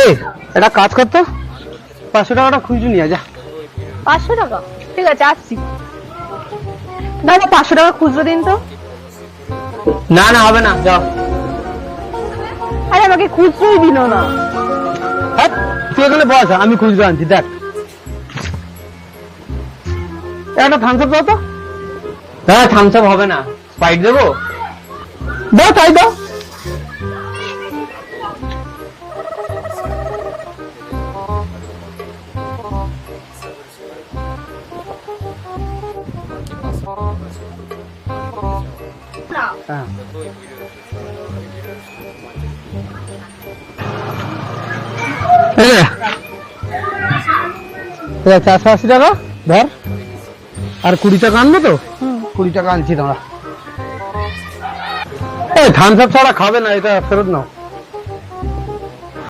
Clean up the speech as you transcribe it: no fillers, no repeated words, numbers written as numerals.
এই এটা কাজ করতো, 500 টাকাটা খুঁজে নিয়ে যা। 500 টাকা? ঠিক আছে, আসছি। দাদা 500 টাকা খুচরো দিন তো। না না, হবে না, যাও। আরে আমাকে খুচরোই দিল না। হ্যাঁ, তুই এখানে বস, আমি খুচরো আনছি। দেখ, একটা থামস আপ দাও তো। হ্যাঁ, থামস আপ হবে না, স্প্রাইট দেবো। দাও, তাই দাও। হ্যাঁ, 480 টাকা ধর, আর 20 টাকা আনবো তো। 20 টাকা আনছি তোমরা। এই থামস আপ ছাড়া খাবে না, এটা ফেরত নাও।